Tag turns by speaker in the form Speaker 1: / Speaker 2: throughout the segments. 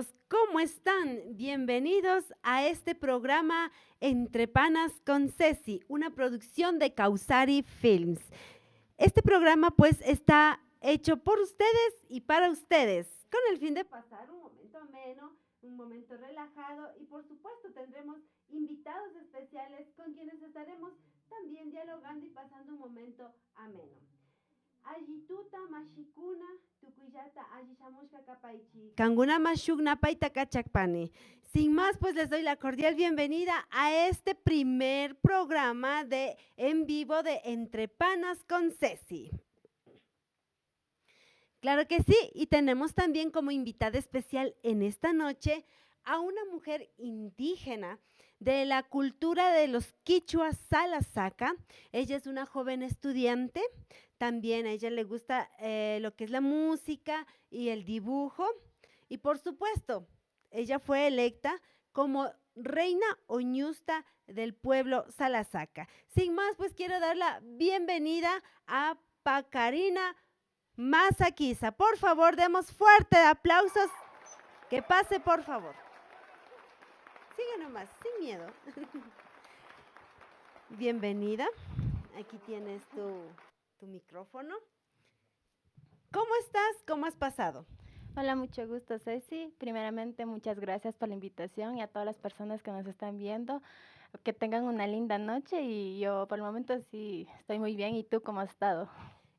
Speaker 1: amigos, ¿cómo están? Bienvenidos a este programa Entre Panas con Ceci, una producción de Causari Films. Este programa pues está hecho por ustedes y para ustedes, con el fin de pasar un momento ameno, un momento relajado y por supuesto tendremos invitados especiales con quienes estaremos también dialogando y pasando un momento ameno. Allituta mashikuna tukuyata allishamushka kapaichi. Kanguna mashukna paita kachakpani. Sin más, pues les doy la cordial bienvenida a este primer programa de en vivo de Entre Panas con Ceci. Claro que sí, y tenemos también como invitada especial en esta noche a una mujer indígena de la cultura de los quichuas Salasaca. Ella es una joven estudiante, también a ella le gusta lo que es la música y el dibujo. Y por supuesto, ella fue electa como reina oñusta del pueblo Salasaca. Sin más, pues quiero dar la bienvenida a Pacarina Masaquiza. Por favor, demos fuerte aplausos. Que pase, por favor. Sigue nomás, sin miedo. Bienvenida. Aquí tienes tu micrófono. ¿Cómo estás? ¿Cómo has pasado?
Speaker 2: Hola, mucho gusto, Ceci. Primeramente, muchas gracias por la invitación y a todas las personas que nos están viendo. Que tengan una linda noche y yo por el momento sí estoy muy bien. ¿Y tú cómo has estado?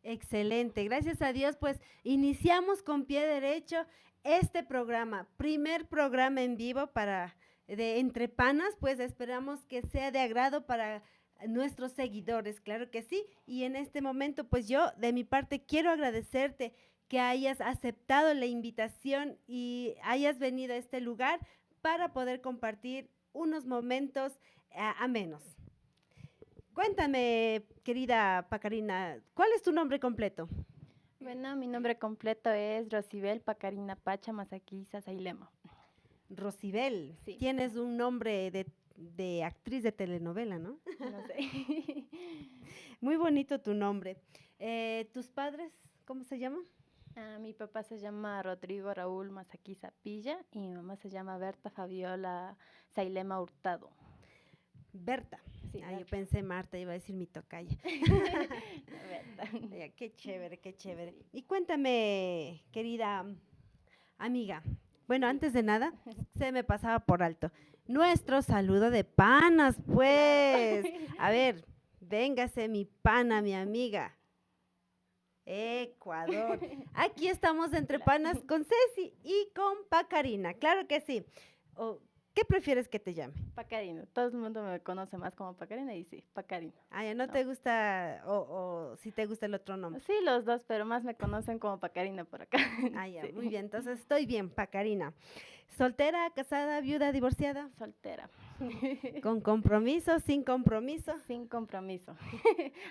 Speaker 1: Excelente, gracias a Dios, pues iniciamos con pie derecho este programa, primer programa en vivo de Entre Panas, pues esperamos que sea de agrado para nuestros seguidores, claro que sí, y en este momento pues yo de mi parte quiero agradecerte que hayas aceptado la invitación y hayas venido a este lugar para poder compartir unos momentos amenos. Cuéntame, querida Pacarina, ¿cuál es tu nombre completo?
Speaker 2: Bueno, mi nombre completo es Rosibel Pacarina Pacha Masaquiza Sailema.
Speaker 1: Rosibel,
Speaker 2: Sí,
Speaker 1: tienes un nombre de actriz de telenovela, ¿no?
Speaker 2: no sé.
Speaker 1: Muy bonito tu nombre. ¿Tus padres, cómo se llaman?
Speaker 2: Mi papá se llama Rodrigo Raúl Masaquiza Pilla y mi mamá se llama Berta Fabiola Sailema Hurtado.
Speaker 1: Berta.
Speaker 2: Sí,
Speaker 1: Yo
Speaker 2: Berta.
Speaker 1: pensé Marta, iba a decir mi tocaya.
Speaker 2: No, Berta.
Speaker 1: Qué chévere, qué chévere. Y cuéntame, querida amiga. Bueno,
Speaker 2: Sí.
Speaker 1: antes de nada, se me pasaba por alto. Nuestro saludo de panas, pues.
Speaker 2: Claro.
Speaker 1: A ver, véngase mi pana, mi amiga. Ecuador. Aquí estamos entre
Speaker 2: Claro.
Speaker 1: panas con Ceci y con Pacarina. Claro que sí. ¿Qué prefieres que te llame?
Speaker 2: Pacarino. Todo el mundo me conoce más como Pacarina y sí, Pacarino.
Speaker 1: Ya no
Speaker 2: No.
Speaker 1: te gusta o si te gusta el otro nombre.
Speaker 2: Sí, los dos, pero más me conocen como Pacarina por acá.
Speaker 1: Ya,
Speaker 2: Sí.
Speaker 1: muy bien. Entonces estoy bien, Pacarina. ¿Soltera, casada, viuda, divorciada?
Speaker 2: Soltera.
Speaker 1: ¿Con compromiso, sin compromiso?
Speaker 2: Sin compromiso.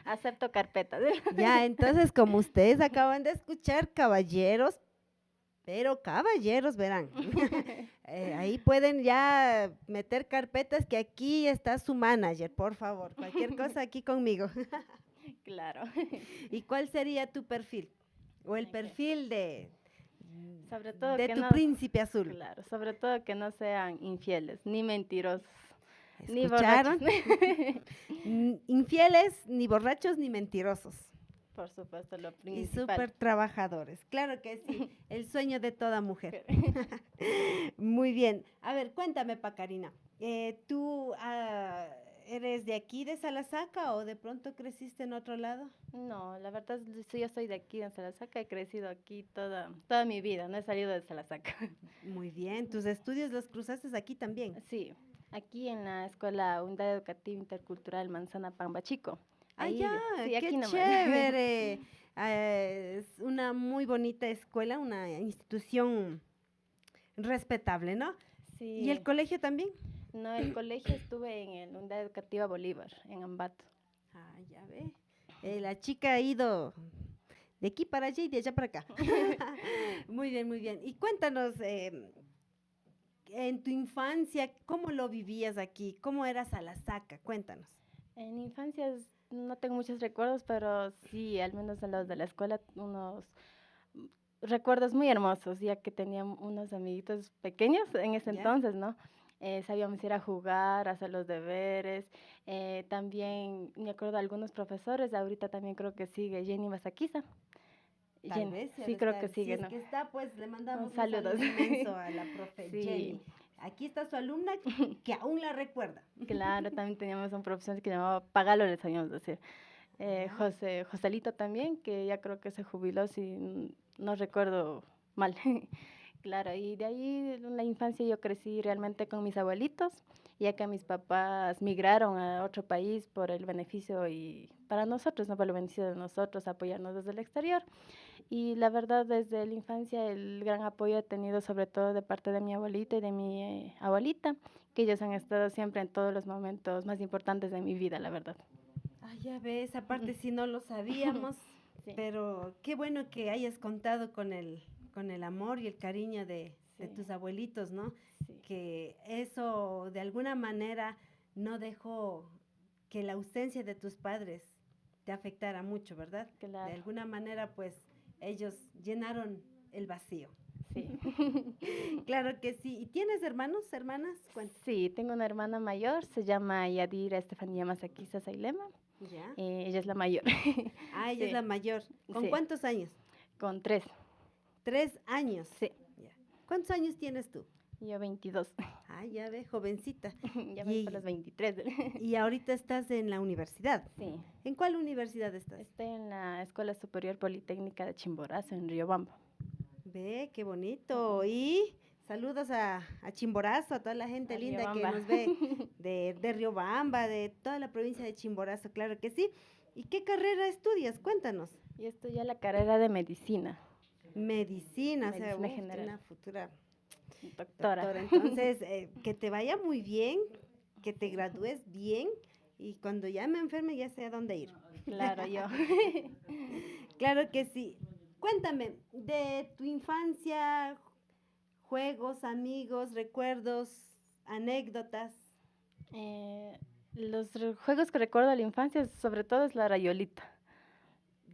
Speaker 2: Acepto carpetas.
Speaker 1: Ya, entonces como ustedes acaban de escuchar, caballeros, pero caballeros, verán. Ahí pueden ya meter carpetas que aquí está su manager, por favor. Cualquier cosa aquí conmigo.
Speaker 2: Claro.
Speaker 1: ¿Y cuál sería tu perfil? O el
Speaker 2: Ok.
Speaker 1: perfil
Speaker 2: Sobre todo
Speaker 1: de
Speaker 2: que
Speaker 1: tu
Speaker 2: no,
Speaker 1: príncipe azul.
Speaker 2: claro, sobre todo que no sean infieles, ni mentirosos, ni borrachos.
Speaker 1: ¿Escucharon? Infieles, ni borrachos, ni mentirosos.
Speaker 2: Por supuesto, lo
Speaker 1: Y
Speaker 2: principal.
Speaker 1: súper trabajadores. Claro que sí, el sueño de toda mujer. Muy bien. A ver, cuéntame, Pacarina. ¿Tú eres de aquí, de Salasaca, o de pronto creciste en otro lado?
Speaker 2: No, la verdad yo soy de aquí, de Salasaca, he crecido aquí toda mi vida, no he salido de Salasaca.
Speaker 1: Muy bien. ¿Tus estudios los cruzaste aquí también?
Speaker 2: Sí, aquí en la escuela Unidad Educativa Intercultural Manzana Pamba Chico.
Speaker 1: Ya,
Speaker 2: Sí, aquí
Speaker 1: qué
Speaker 2: nomás.
Speaker 1: chévere. Es una muy bonita escuela, una institución respetable, ¿no? ¿Y el
Speaker 2: Sí,
Speaker 1: colegio también?
Speaker 2: no, el colegio estuve en la Unidad Educativa Bolívar, en Ambato.
Speaker 1: Ya ve. La chica ha ido de aquí para allá y de allá para acá. Muy bien, muy bien. Y cuéntanos, en tu infancia, ¿cómo lo vivías aquí? ¿Cómo eras a la saca? Cuéntanos.
Speaker 2: En infancia no tengo muchos recuerdos, pero sí, al menos en los de la escuela, unos recuerdos muy hermosos, ya que tenía unos amiguitos pequeños en ese
Speaker 1: ¿Ya?
Speaker 2: entonces, ¿no? Sabíamos ir a jugar, a hacer los deberes. También me acuerdo de algunos profesores, ahorita también creo que sigue Jenny Masakiza.
Speaker 1: Tal
Speaker 2: Jenny,
Speaker 1: vez, ya
Speaker 2: sí
Speaker 1: de
Speaker 2: creo que
Speaker 1: estar. Si
Speaker 2: sigue,
Speaker 1: es
Speaker 2: ¿no?
Speaker 1: que está, pues le mandamos un
Speaker 2: Saludos.
Speaker 1: saludo inmenso a la profe
Speaker 2: Sí,
Speaker 1: Jenny. Aquí está su alumna que aún la recuerda.
Speaker 2: claro, también teníamos un profesor que llamaba Pagalo, le sabíamos decir.
Speaker 1: Ya,
Speaker 2: Joselito también, que ya creo que se jubiló, si no recuerdo mal. Claro, y de ahí en la infancia yo crecí realmente con mis abuelitos, ya que mis papás migraron a otro país por el beneficio y para nosotros, no por el beneficio de nosotros, apoyarnos desde el exterior. Y la verdad, desde la infancia el gran apoyo he tenido sobre todo de parte de mi abuelita y de mi abuelita, que ellos han estado siempre en todos los momentos más importantes de mi vida, la verdad.
Speaker 1: ah, ya ves, aparte si no lo sabíamos,
Speaker 2: Sí,
Speaker 1: pero qué bueno que hayas contado con el amor y el cariño de
Speaker 2: sí,
Speaker 1: tus abuelitos, ¿no?
Speaker 2: sí,
Speaker 1: Que eso de alguna manera no dejó que la ausencia de tus padres te afectara mucho, ¿verdad? De
Speaker 2: claro,
Speaker 1: alguna manera, pues ellos llenaron el vacío.
Speaker 2: sí.
Speaker 1: Claro que sí. ¿Y tienes hermanos, hermanas? Cuenta.
Speaker 2: Sí, tengo una hermana mayor, se llama Yadira Estefanía Masaquiza Sailema,
Speaker 1: ¿Ya?
Speaker 2: ella es la mayor.
Speaker 1: Ah, ella es
Speaker 2: Sí,
Speaker 1: la mayor. ¿Con
Speaker 2: sí,
Speaker 1: cuántos años?
Speaker 2: con 3,
Speaker 1: 3 años.
Speaker 2: sí,
Speaker 1: Ya. ¿Cuántos años tienes tú?
Speaker 2: yo 22,
Speaker 1: Ah, ya ve, jovencita.
Speaker 2: ya voy por los 23.
Speaker 1: Y ahorita estás en la universidad.
Speaker 2: Sí,
Speaker 1: ¿En cuál universidad estás?
Speaker 2: estoy en la Escuela Superior Politécnica de Chimborazo, en Riobamba.
Speaker 1: Ve, qué bonito. Y saludos a Chimborazo, a toda la gente
Speaker 2: A
Speaker 1: linda que
Speaker 2: Riobamba.
Speaker 1: nos ve de Riobamba, de toda la provincia de Chimborazo, claro que sí. ¿Y qué carrera estudias? Cuéntanos.
Speaker 2: Yo estudié la carrera de medicina,
Speaker 1: Medicina, o sea,
Speaker 2: medicina
Speaker 1: uf,
Speaker 2: general,
Speaker 1: una futura
Speaker 2: doctora.
Speaker 1: doctora. Entonces, que te vaya muy bien, que te gradúes bien y cuando ya me enferme ya sé a dónde ir.
Speaker 2: Claro, yo.
Speaker 1: Claro que sí. Cuéntame, de tu infancia, juegos, amigos, recuerdos, anécdotas.
Speaker 2: Los juegos que recuerdo de la infancia, sobre todo es la rayolita.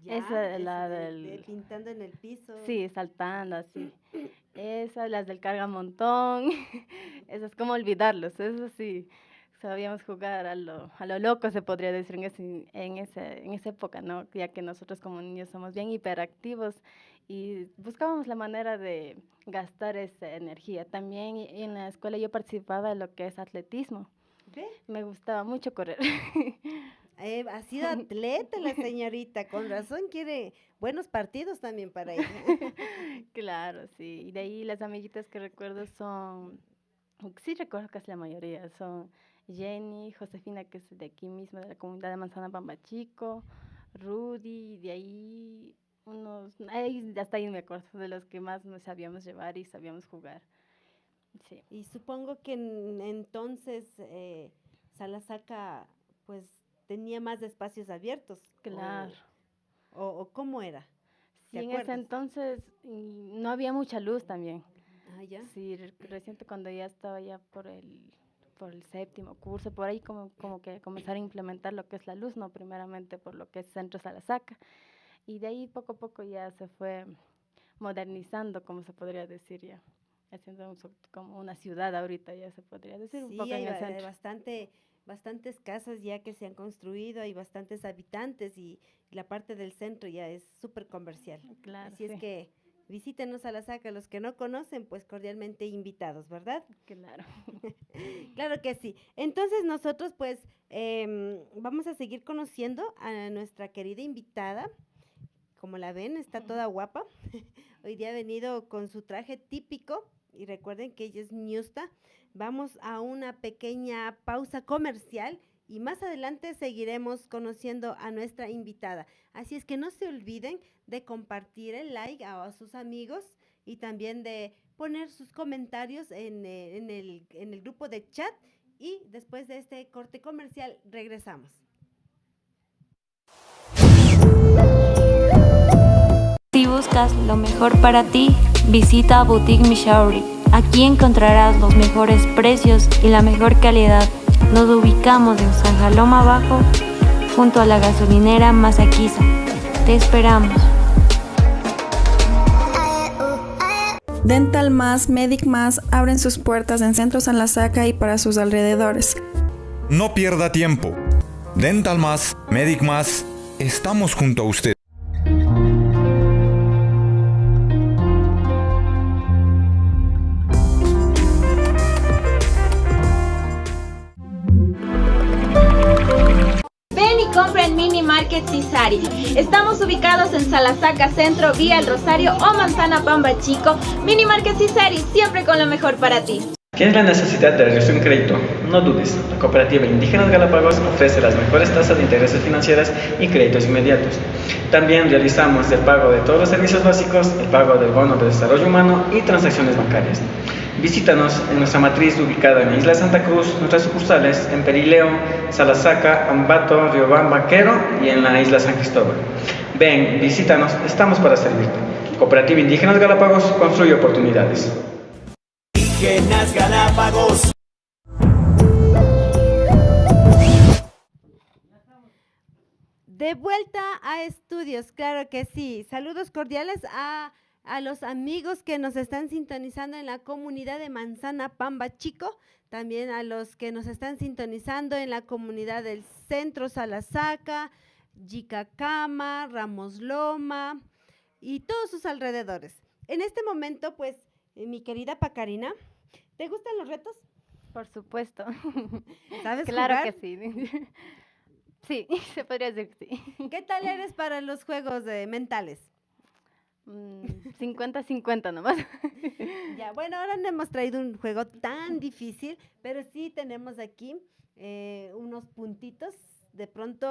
Speaker 1: Ya,
Speaker 2: Esa,
Speaker 1: ese
Speaker 2: la
Speaker 1: de
Speaker 2: del,
Speaker 1: pintando en el piso.
Speaker 2: sí, saltando así. Esas, las del cargamontón. Esas, ¿cómo olvidarlos? Eso sí, sabíamos jugar a lo loco, se podría decir en esa época, ¿no? Ya que nosotros como niños somos bien hiperactivos y buscábamos la manera de gastar esa energía. También en la escuela yo participaba en lo que es atletismo.
Speaker 1: ¿Ve?
Speaker 2: Me gustaba mucho correr.
Speaker 1: Ha sido atleta la señorita, con razón quiere buenos partidos también para ella.
Speaker 2: Claro, sí. Y de ahí las amiguitas que recuerdo son, sí recuerdo casi la mayoría, son Jenny, Josefina, que es de aquí mismo, de la comunidad de Manzana Pambachico, Rudy, y de ahí hasta ahí me acuerdo, de los que más nos sabíamos llevar y sabíamos jugar. Sí,
Speaker 1: Y supongo que entonces Salasaca pues tenía más espacios abiertos.
Speaker 2: claro.
Speaker 1: O ¿cómo era? ¿Te
Speaker 2: Sí, en ese
Speaker 1: acuerdas?
Speaker 2: entonces no había mucha luz también.
Speaker 1: Ah, ya.
Speaker 2: Sí, reciente cuando ya estaba ya por el séptimo curso, por ahí como que comenzar a implementar lo que es la luz, no primeramente por lo que es Centro Salasaca. Y de ahí poco a poco ya se fue modernizando, como se podría decir ya, haciendo como una ciudad ahorita, ya se podría decir, un
Speaker 1: Sí,
Speaker 2: poco en el
Speaker 1: hay
Speaker 2: centro.
Speaker 1: bastantes casas ya que se han construido, hay bastantes habitantes y la parte del centro ya es súper comercial.
Speaker 2: Claro,
Speaker 1: Así es
Speaker 2: sí,
Speaker 1: que visítenos a la Saca, los que no conocen, pues cordialmente invitados, ¿verdad?
Speaker 2: claro.
Speaker 1: Claro que sí. Entonces nosotros pues vamos a seguir conociendo a nuestra querida invitada. Como la ven, está toda guapa. Hoy día ha venido con su traje típico y recuerden que ella es ñusta. Vamos a una pequeña pausa comercial y más adelante seguiremos conociendo a nuestra invitada. Así es que no se olviden de compartir el like a sus amigos y también de poner sus comentarios en el grupo de chat y después de este corte comercial regresamos.
Speaker 3: Si buscas lo mejor para ti, visita Boutique Mishauri. Aquí encontrarás los mejores precios y la mejor calidad. Nos ubicamos en San Jaloma Abajo, junto a la gasolinera Masaquiza. Te esperamos.
Speaker 4: Dental Más, Medic Más abren sus puertas en Centro Salasaca y para sus alrededores.
Speaker 5: No pierda tiempo. Dental Más, Medic Más, estamos junto a usted.
Speaker 6: Ven y compra en Mini Market Cisari. Estamos ubicados en Salasaca Centro, Vía El Rosario o Manzana Pamba Chico. Mini Market Cisari, siempre con lo mejor para ti.
Speaker 7: ¿Tienes la necesidad de realizar un crédito? No dudes, la Cooperativa Indígenas Galápagos ofrece las mejores tasas de intereses financieras y créditos inmediatos. También realizamos el pago de todos los servicios básicos, el pago del bono de desarrollo humano y transacciones bancarias. Visítanos en nuestra matriz ubicada en la Isla Santa Cruz, nuestras sucursales en Perileo, Salasaca, Ambato, Riobamba, Quero y en la Isla San Cristóbal. Ven, visítanos, estamos para servirte. Cooperativa Indígenas Galápagos construye oportunidades.
Speaker 8: Indígenas Galápagos.
Speaker 1: De vuelta a estudios, claro que sí. Saludos cordiales a los amigos que nos están sintonizando en la comunidad de Manzana Pamba Chico, también a los que nos están sintonizando en la comunidad del Centro Salasaca, Yicacama, Ramos Loma y todos sus alrededores. En este momento, pues, mi querida Pacarina, ¿te gustan los retos?
Speaker 2: Por supuesto.
Speaker 1: ¿Sabes
Speaker 2: Claro
Speaker 1: jugar?
Speaker 2: que sí. Sí, se podría decir que sí.
Speaker 1: ¿Qué tal eres para los juegos mentales?
Speaker 2: 50-50 nomás.
Speaker 1: Ya, bueno, ahora no hemos traído un juego tan difícil, pero sí tenemos aquí unos puntitos. De pronto,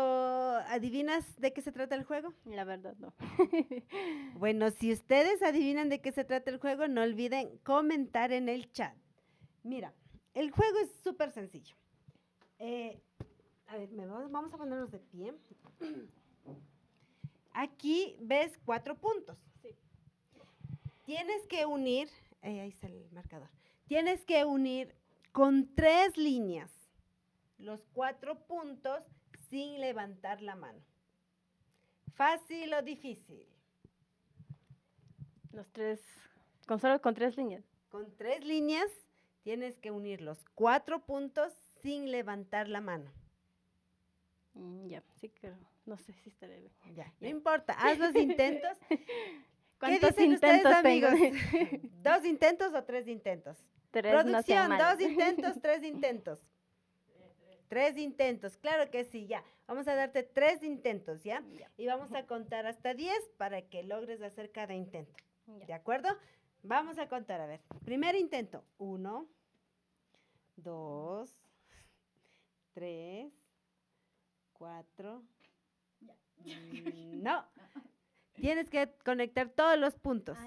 Speaker 1: ¿adivinas de qué se trata el juego?
Speaker 2: La verdad, no.
Speaker 1: Bueno, si ustedes adivinan de qué se trata el juego, no olviden comentar en el chat. Mira, el juego es súper sencillo. A ver, vamos a ponernos de pie. Aquí ves 4 puntos.
Speaker 2: Sí.
Speaker 1: Tienes que unir, ahí está el marcador. Tienes que unir con 3 líneas los 4 puntos sin levantar la mano. ¿Fácil o difícil?
Speaker 2: Solo con 3 líneas.
Speaker 1: Con 3 líneas tienes que unir los 4 puntos sin levantar la mano.
Speaker 2: Ya, sí que no sé si estaré bien.
Speaker 1: Ya, no importa, haz los intentos.
Speaker 2: ¿Cuántos
Speaker 1: dicen ustedes,
Speaker 2: intentos tengo?
Speaker 1: amigos? ¿2 intentos o 3 intentos?
Speaker 2: 3 no sean
Speaker 1: Producción,
Speaker 2: malos.
Speaker 1: 2 intentos, 3 intentos. 3 intentos, claro que sí, ya. Vamos a darte 3 intentos, ¿ya?
Speaker 2: Ya.
Speaker 1: Y vamos a contar hasta 10 para que logres hacer cada intento.
Speaker 2: Ya.
Speaker 1: ¿De acuerdo? Vamos a contar, a ver. Primer intento. 1, 2, 3, 4. No. Tienes que conectar todos los puntos.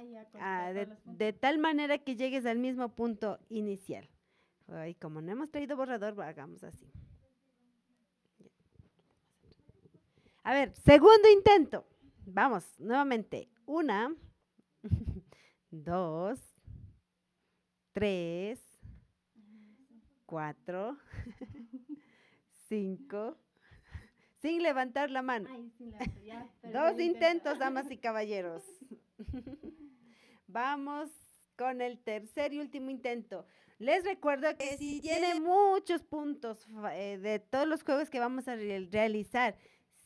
Speaker 1: De tal manera que llegues al mismo punto inicial. Ay, como no hemos traído borrador, hagamos así. A ver, segundo intento. Vamos, nuevamente. 1, 2, 3, 4, 5. Sin levantar la mano. 2 intentos, damas y caballeros. Vamos con el tercer y último intento. Les recuerdo que si tienen muchos puntos de todos los juegos que vamos a realizar,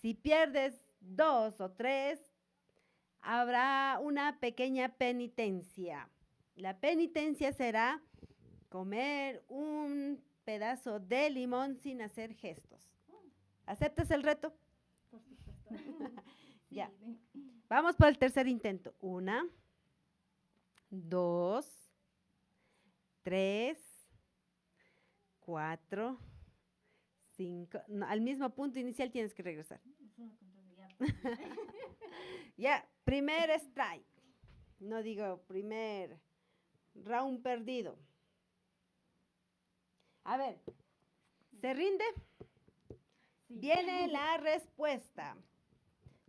Speaker 1: si pierdes 2 o 3, habrá una pequeña penitencia. La penitencia será comer un pedazo de limón sin hacer gestos. ¿Aceptas el reto?
Speaker 2: Por supuesto.
Speaker 1: Ya. Vamos por el tercer intento. 1, 2, 3, 4, 5. No, al mismo punto inicial tienes que regresar. Ya, primer strike. No digo primer round perdido. A ver, ¿se rinde? Viene la respuesta.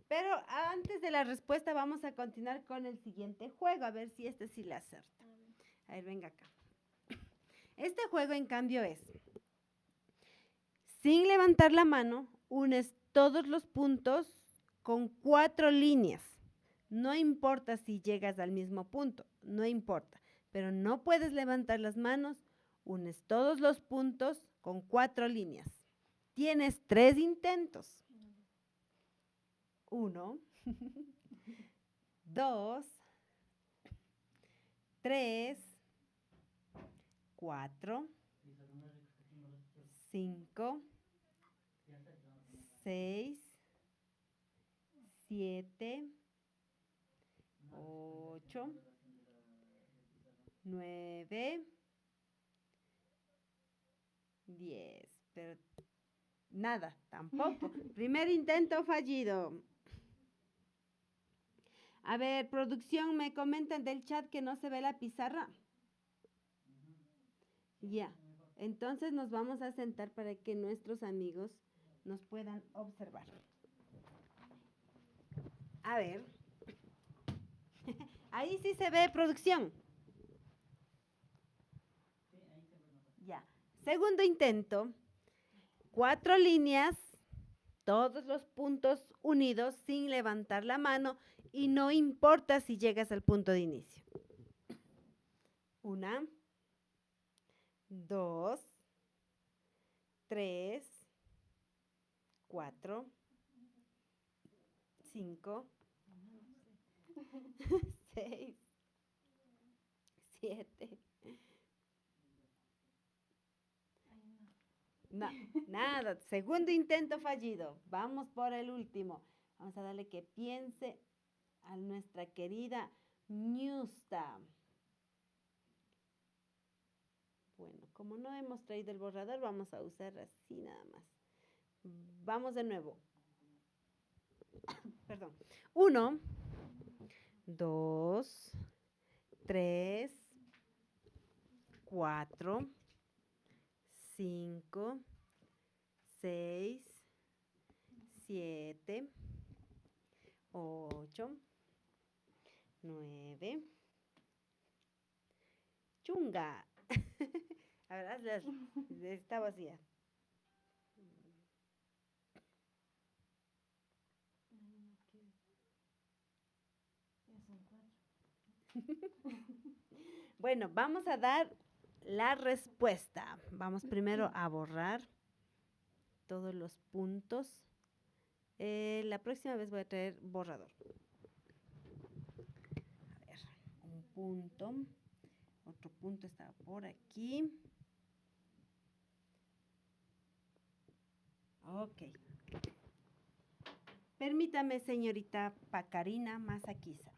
Speaker 1: Pero antes de la respuesta vamos a continuar con el siguiente juego. A ver si este sí le acerta. A ver, venga acá. Este juego, en cambio, es, sin levantar la mano, unes todos los puntos con 4 líneas. No importa si llegas al mismo punto, no importa. pero no puedes levantar las manos, unes todos los puntos con 4 líneas. Tienes 3 intentos. 1, 2, 3, 4, 5, 6, 7, 8, 9, 10. Pero nada, tampoco. Primer intento fallido. A ver, producción, me comentan del chat que no se ve la pizarra. Ya, entonces nos vamos a sentar para que nuestros amigos nos puedan observar. A ver. Ahí sí se ve, producción. Ya. Segundo intento. 4 líneas, todos los puntos unidos sin levantar la mano y no importa si llegas al punto de inicio. 1, 2, 3, 4, 5, 6, 7. No, nada. Segundo intento fallido. Vamos por el último. Vamos a darle que piense a nuestra querida Ñusta. Bueno, como no hemos traído el borrador, vamos a usar así nada más. Vamos de nuevo. Perdón. 1, 2, 3, 4, 5, 6, 7, 8, 9. Chunga. A ver, está vacía. Bueno, vamos a dar la respuesta. Vamos primero a borrar todos los puntos. La próxima vez voy a traer borrador. A ver, un punto. Otro punto está por aquí. Ok. Permítame, señorita Pacarina Masaquiza.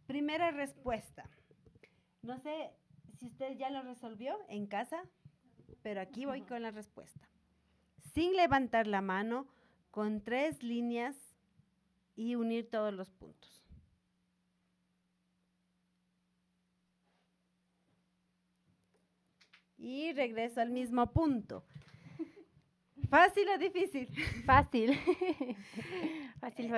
Speaker 1: Primera respuesta. No sé si usted ya lo resolvió en casa, pero aquí voy con la respuesta. Sin levantar la mano, con 3 líneas y unir todos los puntos. Y regreso al mismo punto. ¿Fácil o difícil?
Speaker 2: Fácil. Fácil.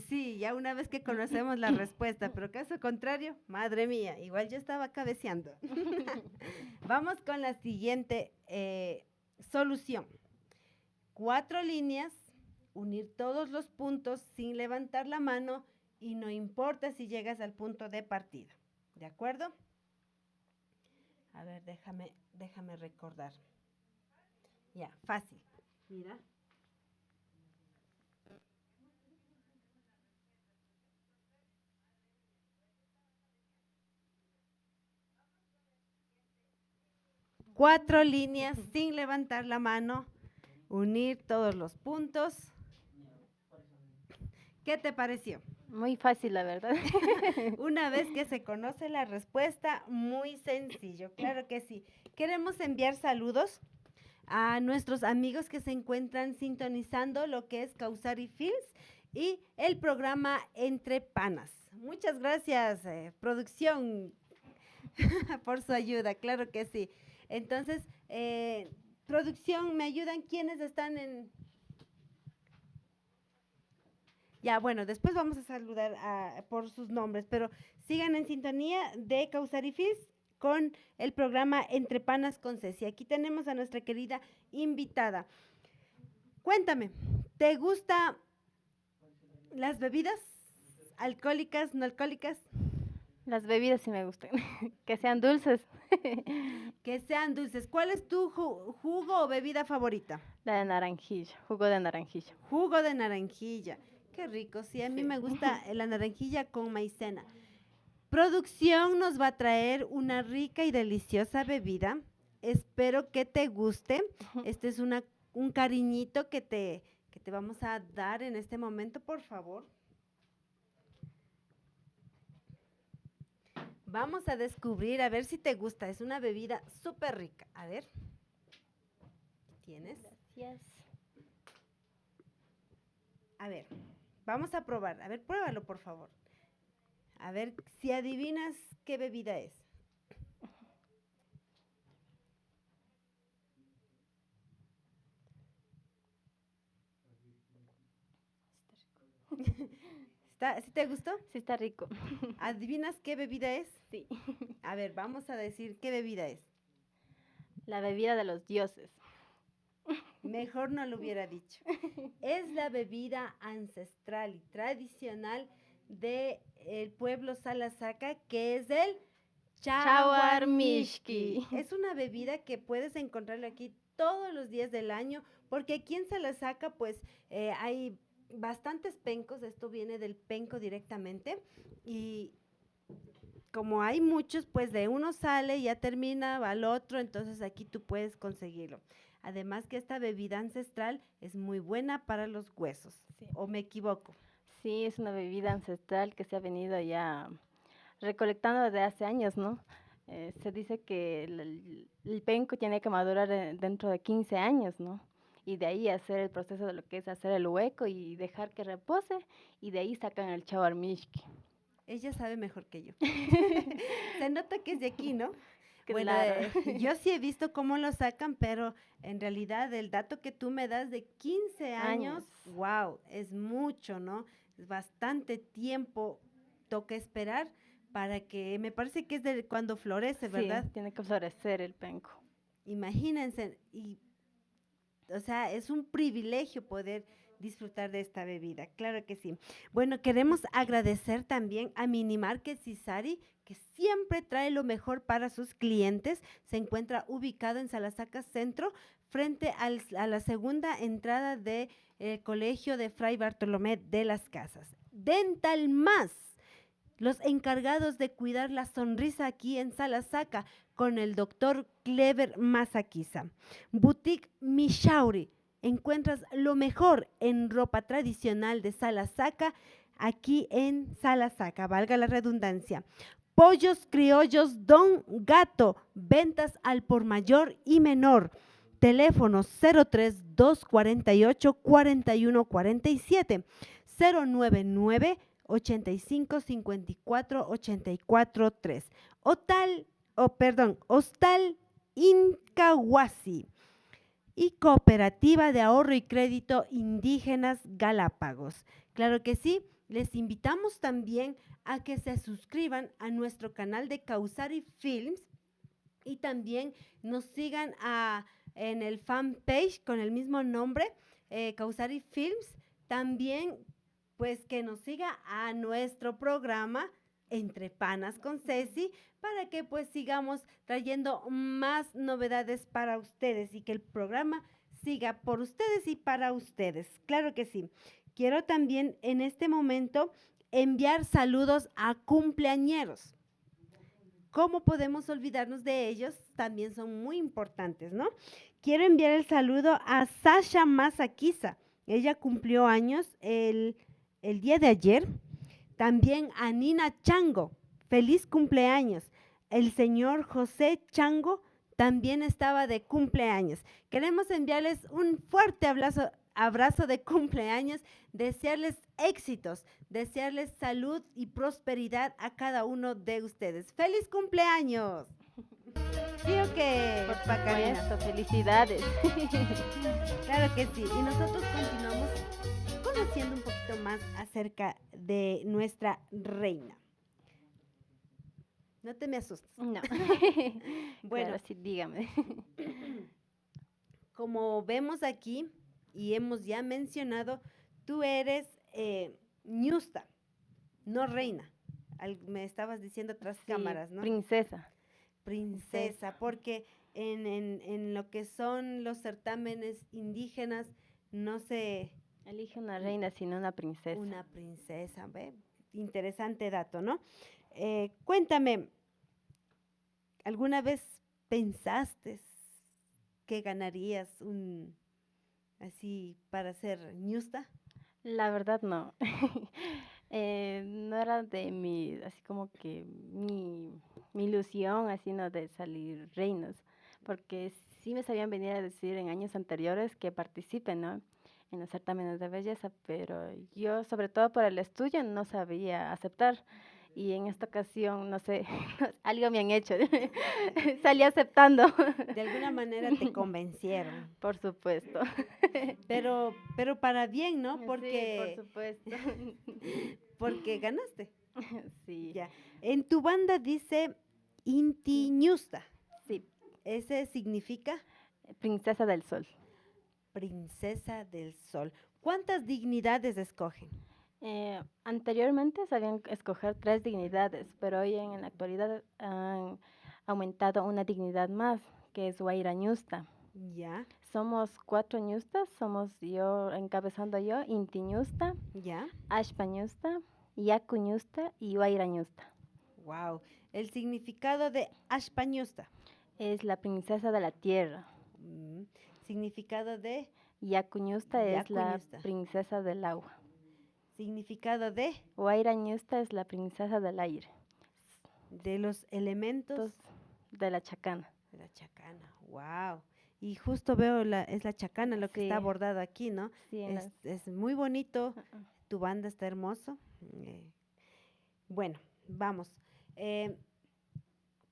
Speaker 1: Sí, ya una vez que conocemos la respuesta, pero caso contrario, madre mía, igual yo estaba cabeceando. Vamos con la siguiente solución. 4 líneas, unir todos los puntos sin levantar la mano y no importa si llegas al punto de partida. ¿De acuerdo? A ver, déjame recordar. Ya, fácil. Mira. Cuatro líneas sin levantar la mano, unir todos los puntos. ¿Qué te pareció?
Speaker 2: Muy fácil, la verdad.
Speaker 1: Una vez que se conoce la respuesta, muy sencillo, claro que sí. Queremos enviar saludos a nuestros amigos que se encuentran sintonizando lo que es Causari Films y el programa Entre Panas. Muchas gracias, producción, por su ayuda, claro que sí. Entonces, producción, ¿me ayudan quiénes están en...? Ya, bueno, después vamos a saludar por sus nombres, pero sigan en sintonía de Causari Films con el programa Entre Panas con Ceci. Aquí tenemos a nuestra querida invitada. Cuéntame, ¿te gustan las bebidas alcohólicas, no alcohólicas?
Speaker 2: Las bebidas sí me gustan, que sean dulces.
Speaker 1: Que sean dulces. ¿Cuál es tu jugo o bebida favorita?
Speaker 2: La de naranjilla, jugo de naranjilla.
Speaker 1: Jugo de naranjilla. Qué rico. Sí, a mí
Speaker 2: Sí.
Speaker 1: me gusta la naranjilla con maicena. Producción nos va a traer una rica y deliciosa bebida. Espero que te guste. Este es un cariñito que te vamos a dar en este momento, por favor. Vamos a descubrir, a ver si te gusta. Es una bebida súper rica. A ver. ¿Tienes?
Speaker 2: Gracias.
Speaker 1: A ver, vamos a probar. A ver, pruébalo, por favor. A ver si adivinas qué bebida es. ¿Sí te gustó?
Speaker 2: Sí está rico.
Speaker 1: ¿Adivinas qué bebida es?
Speaker 2: Sí.
Speaker 1: A ver, vamos a decir qué bebida es.
Speaker 2: La bebida de los dioses.
Speaker 1: Mejor no lo hubiera dicho. Es la bebida ancestral y tradicional del pueblo Salasaca, que es el
Speaker 2: Chawarmishki.
Speaker 1: chawarmishki. Es una bebida que puedes encontrarlo aquí todos los días del año, porque aquí en Salasaca pues hay bastantes pencos. Esto viene del penco directamente, y como hay muchos, pues de uno sale y ya termina, va al otro, entonces aquí tú puedes conseguirlo. Además que esta bebida ancestral es muy buena para los huesos,
Speaker 2: Sí.
Speaker 1: ¿o me equivoco?
Speaker 2: Sí, es una bebida ancestral que se ha venido ya recolectando desde hace años, ¿no? Se dice que el penco tiene que madurar dentro de 15 años, ¿no? Y de ahí hacer el proceso de lo que es hacer el hueco y dejar que repose, y de ahí sacan el chawarmishki.
Speaker 1: Ella sabe mejor que yo. Se nota que es de aquí, ¿no? Bueno,
Speaker 2: Claro.
Speaker 1: yo sí he visto cómo lo sacan, pero en realidad el dato que tú me das de 15 años, wow, es mucho, ¿no? Es bastante tiempo, toca esperar para que, me parece que es de cuando florece, ¿verdad?
Speaker 2: Sí, tiene que florecer el penco.
Speaker 1: Imagínense, o sea, es un privilegio poder disfrutar de esta bebida, claro que sí. Bueno, queremos agradecer también a Minimarket Cisari, que siempre trae lo mejor para sus clientes. Se encuentra ubicado en Salasaca Centro, frente a la segunda entrada del Colegio de Fray Bartolomé de las Casas. Dental Más, los encargados de cuidar la sonrisa aquí en Salasaca, con el doctor Clever Masaquiza. Boutique Mishauri, encuentras lo mejor en ropa tradicional de Salasaca, aquí en Salasaca, valga la redundancia. Pollos criollos Don Gato, ventas al por mayor y menor. Teléfono 03 248 4147, 099 85 54 84 3. Hostal Incahuasi y Cooperativa de Ahorro y Crédito Indígenas Galápagos. Claro que sí, les invitamos también a que se suscriban a nuestro canal de Causari Films y también nos sigan en el fanpage con el mismo nombre, Causari Films. También pues que nos siga a nuestro programa Entre Panas con Ceci, para que pues sigamos trayendo más novedades para ustedes y que el programa siga por ustedes y para ustedes. Claro que sí. Quiero también en este momento enviar saludos a cumpleañeros. ¿Cómo podemos olvidarnos de ellos? También son muy importantes, ¿no? Quiero enviar el saludo a Sasha Masaquiza. Ella cumplió años el día de ayer. También a Nina Chango, feliz cumpleaños. El señor José Chango también estaba de cumpleaños. Queremos enviarles un fuerte abrazo de cumpleaños, desearles éxitos, desearles salud y prosperidad a cada uno de ustedes. ¡Feliz cumpleaños! ¿Sí o qué,
Speaker 2: Por
Speaker 1: Pacarina?
Speaker 2: supuesto, felicidades.
Speaker 1: Claro que sí. Y nosotros continuamos conociendo un poquito más acerca de nuestra reina. No te me asustes.
Speaker 2: No.
Speaker 1: Bueno.
Speaker 2: Claro, sí, dígame.
Speaker 1: Como vemos aquí y hemos ya mencionado, tú eres ñusta, no reina. Me estabas diciendo tras
Speaker 2: Sí,
Speaker 1: cámaras, ¿no?
Speaker 2: princesa.
Speaker 1: Princesa, porque en lo que son los certámenes indígenas no se...
Speaker 2: Elige una reina, sino una princesa.
Speaker 1: Una princesa, ¿ve? Interesante dato, ¿no? Cuéntame, ¿alguna vez pensaste que ganarías así para ser ñusta?
Speaker 2: La verdad no. No era de así como que mi ilusión, así no de salir reinos, porque sí me sabían venir a decir en años anteriores que participen, ¿no? En los certámenes de belleza, pero yo, sobre todo por el estudio, no sabía aceptar. Y en esta ocasión, no sé, algo me han hecho. Salí aceptando.
Speaker 1: De alguna manera te convencieron,
Speaker 2: Por supuesto.
Speaker 1: pero para bien, ¿no?
Speaker 2: Sí,
Speaker 1: Porque,
Speaker 2: por supuesto.
Speaker 1: porque ganaste.
Speaker 2: Sí.
Speaker 1: Ya. En tu banda dice Inti ñusta.
Speaker 2: Sí,
Speaker 1: ¿Ese significa
Speaker 2: princesa del sol.
Speaker 1: princesa del sol? ¿Cuántas dignidades escogen?
Speaker 2: Anteriormente sabían escoger 3 dignidades, pero hoy en la actualidad han aumentado una dignidad más, que es Guaira ñusta.
Speaker 1: Ya,
Speaker 2: Somos 4 ñustas, somos yo, encabezando yo, Inti ñusta,
Speaker 1: ya.
Speaker 2: Ashpa ñusta, Yaku ñusta y Guaira ñusta.
Speaker 1: Wow. El significado de Ashpa ñusta.
Speaker 2: Es la princesa de la tierra.
Speaker 1: Significado de
Speaker 2: Yaku ñusta es la
Speaker 1: Yaku ñusta.
Speaker 2: princesa del agua.
Speaker 1: significado de
Speaker 2: Guaira ñusta es la princesa del aire.
Speaker 1: los elementos
Speaker 2: Entonces, de la chacana.
Speaker 1: de la chacana. Wow. Y justo veo es la chacana lo que está
Speaker 2: Sí.
Speaker 1: abordado aquí, ¿no?
Speaker 2: Sí, en
Speaker 1: Es muy bonito. Tu banda está hermoso. Bueno, vamos.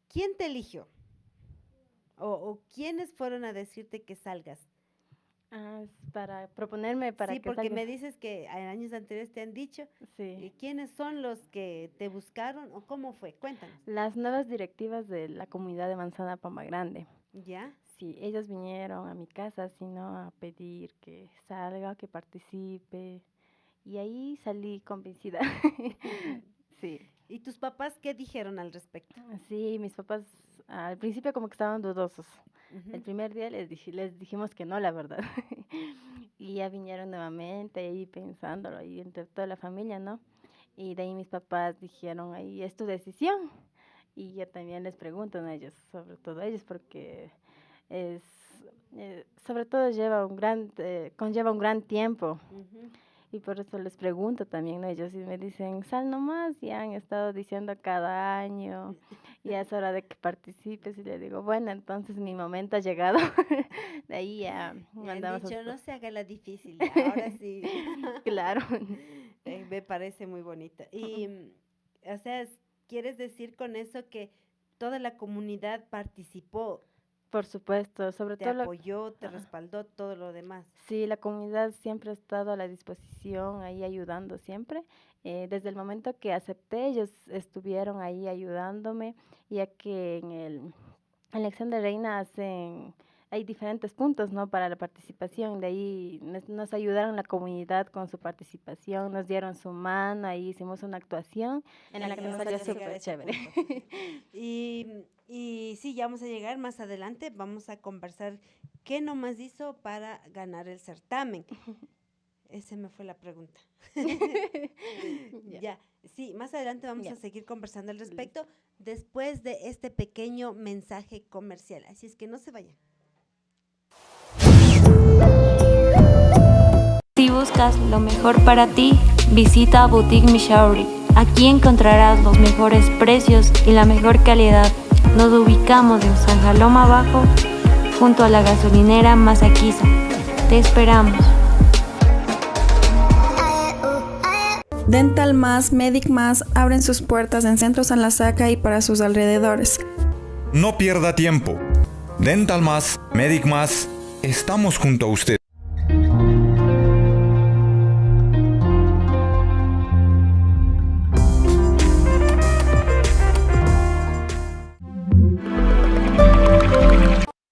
Speaker 1: ¿Quién te eligió? ¿O quiénes fueron a decirte que salgas?
Speaker 2: es para proponerme para
Speaker 1: Sí,
Speaker 2: que
Speaker 1: porque
Speaker 2: salga.
Speaker 1: me dices que en años anteriores te han dicho.
Speaker 2: Sí.
Speaker 1: ¿Quiénes son los que te buscaron o cómo fue? Cuéntanos.
Speaker 2: Las nuevas directivas de la comunidad de Manzana Pamba Grande.
Speaker 1: ¿Ya?
Speaker 2: Sí, ellos vinieron a mi casa, sino a pedir que salga, que participe. Y ahí salí convencida. Sí.
Speaker 1: ¿Y tus papás qué dijeron al respecto?
Speaker 2: Sí, mis papás al principio como que estaban dudosos.
Speaker 1: Ujú.
Speaker 2: El primer día les dijimos que no, la verdad. Y ya vinieron nuevamente ahí pensándolo, ahí entre toda la familia, ¿no? Y de ahí mis papás dijeron, ahí es tu decisión. Y yo también les pregunto a ellos, sobre todo a ellos, porque sobre todo conlleva un gran tiempo.
Speaker 1: Ujú.
Speaker 2: Y por eso les pregunto también, ¿no? Ellos sí me dicen, sal nomás, y han estado diciendo cada año, ya es hora de que participes. Y le digo, bueno, entonces mi momento ha llegado. De ahí ya
Speaker 1: Me han
Speaker 2: mandamos
Speaker 1: dicho,
Speaker 2: los-
Speaker 1: no se haga la difícil, ya, ahora sí.
Speaker 2: Claro.
Speaker 1: Me parece muy bonito. Y, o sea, ¿quieres decir con eso que toda la comunidad participó,
Speaker 2: Por supuesto, sobre
Speaker 1: te
Speaker 2: todo
Speaker 1: apoyó, te
Speaker 2: Ajá.
Speaker 1: respaldó, todo lo demás?
Speaker 2: sí, la comunidad siempre ha estado a la disposición, ahí ayudando siempre. Desde el momento que acepté, ellos estuvieron ahí ayudándome, ya que en la elección de reina hay diferentes puntos, ¿no? Para la participación. De ahí nos ayudaron la comunidad con su participación, nos dieron su mano, ahí hicimos una actuación en la que nos
Speaker 1: Vamos a
Speaker 2: salió
Speaker 1: llegar a
Speaker 2: súper
Speaker 1: ese
Speaker 2: chévere.
Speaker 1: punto. Y sí, ya vamos a llegar más adelante, vamos a conversar qué nomás hizo para ganar el certamen. Esa me fue la pregunta.
Speaker 2: Ya.
Speaker 1: Ya, sí, más adelante vamos
Speaker 2: Ya.
Speaker 1: a seguir conversando al respecto después de este pequeño mensaje comercial. Así es que no se vayan.
Speaker 3: Si buscas lo mejor para ti, visita Boutique Mishauri. Aquí encontrarás los mejores precios y la mejor calidad. Nos ubicamos en San Jaloma Bajo, junto a la gasolinera Masaquiza. Te esperamos.
Speaker 4: Dental Más, Medic Más abren sus puertas en Centro San Lasaca y para sus alrededores.
Speaker 5: No pierda tiempo. Dental Más, Medic Más, estamos junto a usted.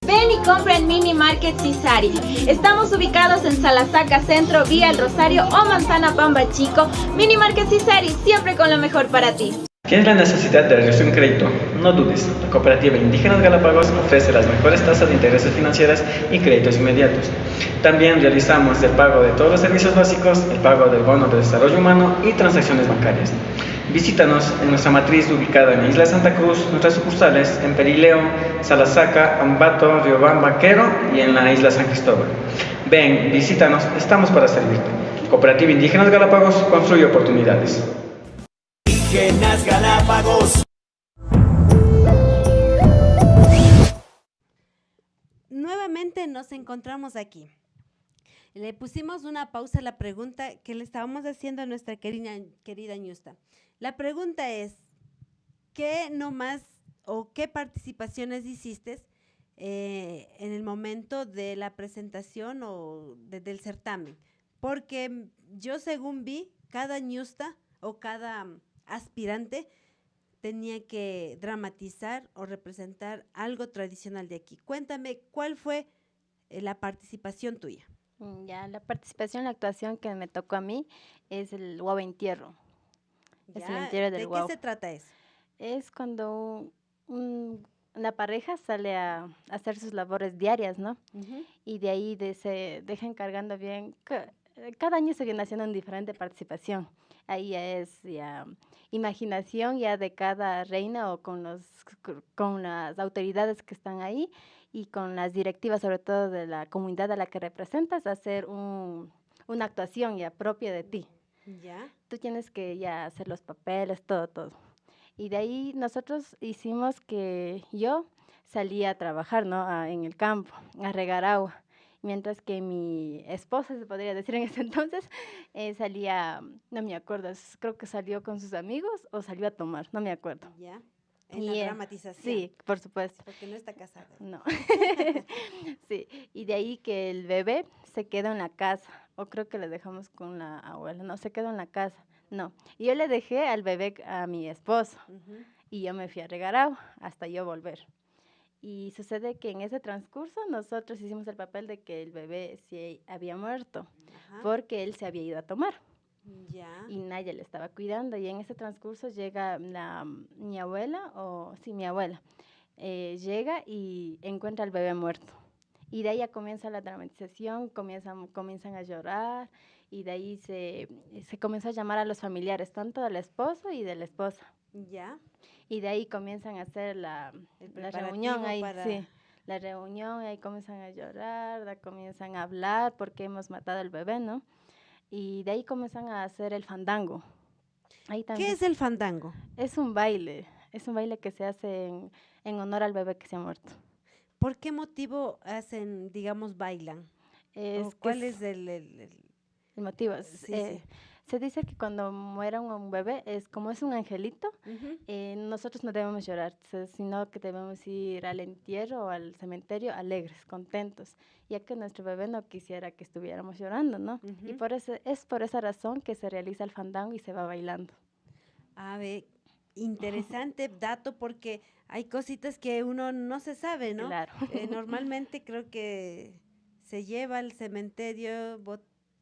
Speaker 6: Ven y compra en Mini Market Cisari. Estamos ubicados en Salasaca Centro, Vía El Rosario o Manzana Pamba Chico. Mini Market Cisari, siempre con lo mejor para ti.
Speaker 7: ¿Tienes la necesidad de realizar un crédito? No dudes, la Cooperativa Indígenas Galápagos ofrece las mejores tasas de intereses financieras y créditos inmediatos. También realizamos el pago de todos los servicios básicos, el pago del bono de desarrollo humano y transacciones bancarias. Visítanos en nuestra matriz ubicada en la Isla Santa Cruz, nuestras sucursales en Perileo, Salasaca, Ambato, Riobamba, Quero y en la Isla San Cristóbal. Ven, visítanos, estamos para servirte. Cooperativa Indígenas Galápagos construye oportunidades.
Speaker 8: Indígenas Galápagos.
Speaker 1: Nuevamente nos encontramos aquí. Le pusimos una pausa a la pregunta que le estábamos haciendo a nuestra querida Ñusta. La pregunta es, ¿qué nomás o qué participaciones hiciste en el momento de la presentación o del certamen? Porque yo según vi, cada Ñusta o cada aspirante tenía que dramatizar o representar algo tradicional de aquí. Cuéntame, ¿cuál fue la participación tuya?
Speaker 2: Ya, la participación, la actuación que me tocó a mí es el huavo entierro. Es el entierro del
Speaker 1: ¿De
Speaker 2: huavo.
Speaker 1: qué se trata eso?
Speaker 2: Es cuando una pareja sale a hacer sus labores diarias, ¿no? Y de ahí se deja encargando bien. Cada año se viene haciendo una diferente participación. Ahí ya es imaginación ya de cada reina o con las autoridades que están ahí y con las directivas, sobre todo de la comunidad a la que representas, hacer una actuación ya propia de ti.
Speaker 1: ¿Ya?
Speaker 2: Tú tienes que ya hacer los papeles, todo. Y de ahí nosotros hicimos que yo salía a trabajar, ¿no? En el campo, a regar agua. Mientras que mi esposa, se podría decir en ese entonces, salía, no me acuerdo, creo que salió con sus amigos o salió a tomar, no me acuerdo.
Speaker 1: ¿Ya? En la dramatización.
Speaker 2: Sí, por supuesto.
Speaker 1: Porque no está casada.
Speaker 2: No. Sí, y de ahí que el bebé se quedó en la casa, o creo que le dejamos con la abuela, no, se quedó en la casa, no. Y yo le dejé al bebé a mi esposo, y yo me fui a regar agua hasta yo volver. Y sucede que en ese transcurso nosotros hicimos el papel de que el bebé sí había muerto, porque él se había ido a tomar.
Speaker 1: Ya.
Speaker 2: Y nadie le estaba cuidando. Y en ese transcurso llega mi abuela, llega y encuentra al bebé muerto. Y de ahí ya comienza la dramatización, comienzan a llorar, y de ahí se comenzó a llamar a los familiares, tanto del esposo y de la esposa.
Speaker 1: Ya.
Speaker 2: Y de ahí comienzan a hacer la reunión, la reunión, y ahí comienzan a llorar, comienzan a hablar porque hemos matado al bebé, ¿no? Y de ahí comienzan a hacer el fandango.
Speaker 1: ¿Qué es el fandango?
Speaker 2: Es un baile que se hace en honor al bebé que se ha muerto.
Speaker 1: ¿Por qué motivo hacen, digamos, bailan? ¿Cuál es el
Speaker 2: motivo?
Speaker 1: Sí.
Speaker 2: Se dice que cuando muera un bebé, como es un angelito, nosotros no debemos llorar, sino que debemos ir al entierro o al cementerio alegres, contentos, ya que nuestro bebé no quisiera que estuviéramos llorando, ¿no? Y es por esa razón que se realiza el fandango y se va bailando.
Speaker 1: A ver, interesante dato, porque hay cositas que uno no se sabe, ¿no?
Speaker 2: Claro.
Speaker 1: Normalmente creo que se lleva al cementerio,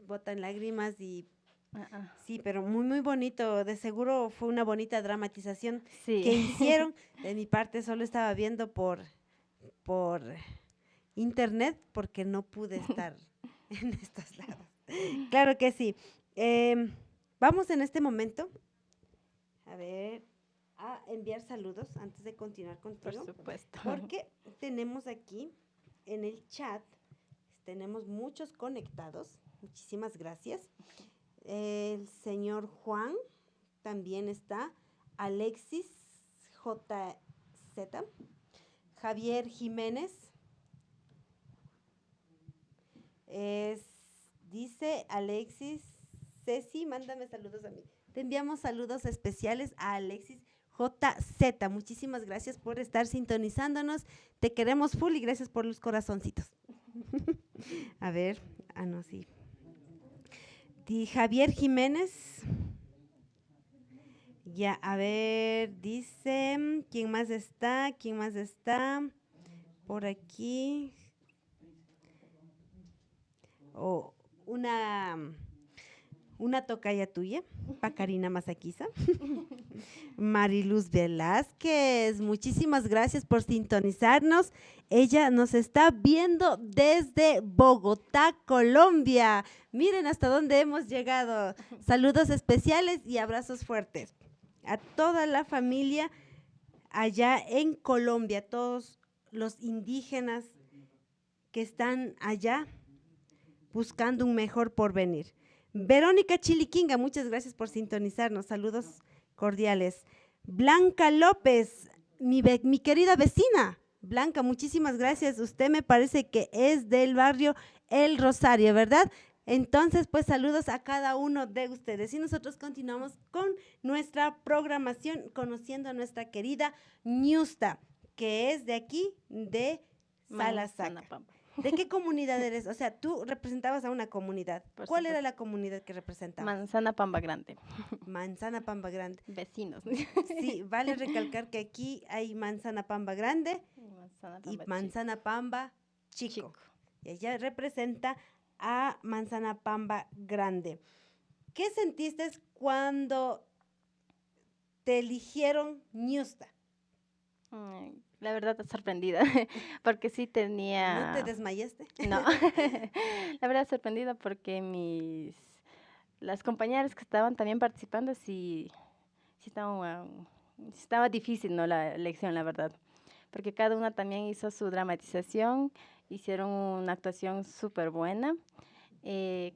Speaker 1: botan lágrimas y... Sí, pero muy, muy bonito. De seguro fue una bonita dramatización que hicieron. De mi parte solo estaba viendo por internet porque no pude estar en estos lados. Claro que sí. Vamos en este momento a enviar saludos antes de continuar contigo.
Speaker 2: Por supuesto.
Speaker 1: Porque tenemos aquí en el chat, tenemos muchos conectados. Muchísimas gracias. El señor Juan también está, Alexis JZ, Javier Jiménez, dice Alexis, Ceci, mándame saludos a mí. Te enviamos saludos especiales a Alexis JZ. Muchísimas gracias por estar sintonizándonos. Te queremos full y gracias por los corazoncitos. A ver, no, sí. Javier Jiménez. Ya, a ver, dice, ¿quién más está? Por aquí. una tocaya tuya, Pacarina Masaquiza. Mariluz Velázquez, muchísimas gracias por sintonizarnos. Ella nos está viendo desde Bogotá, Colombia. Miren hasta dónde hemos llegado. Saludos especiales y abrazos fuertes a toda la familia allá en Colombia, todos los indígenas que están allá buscando un mejor porvenir. Verónica Chiliquinga, muchas gracias por sintonizarnos. Saludos cordiales. Blanca López, mi querida vecina. Blanca, muchísimas gracias. Usted me parece que es del barrio El Rosario, ¿verdad? Entonces, pues saludos a cada uno de ustedes. Y nosotros continuamos con nuestra programación, conociendo a nuestra querida Ñusta, que es de aquí, de Salasaca.
Speaker 2: Manzanapamba.
Speaker 1: ¿De qué comunidad eres? O sea, tú representabas a una comunidad.
Speaker 2: Por
Speaker 1: ¿Cuál era
Speaker 2: supuesto.
Speaker 1: la comunidad que representabas?
Speaker 2: Manzanapamba Grande.
Speaker 1: Manzana Pamba Grande.
Speaker 2: Vecinos.
Speaker 1: Sí, vale recalcar que aquí hay Manzana Pamba Grande y
Speaker 2: Manzanapamba
Speaker 1: Manzana Pamba Chico.
Speaker 2: Chico.
Speaker 1: Y ella representa a Manzana Pamba Grande. ¿Qué sentiste cuando te eligieron Ñusta?
Speaker 2: La verdad, sorprendida, porque sí tenía...
Speaker 1: ¿No te desmayaste?
Speaker 2: No, la verdad sorprendida porque las compañeras que estaban también participando sí estaba difícil, ¿no? La elección, la verdad, porque cada una también hizo su dramatización, hicieron una actuación súper buena.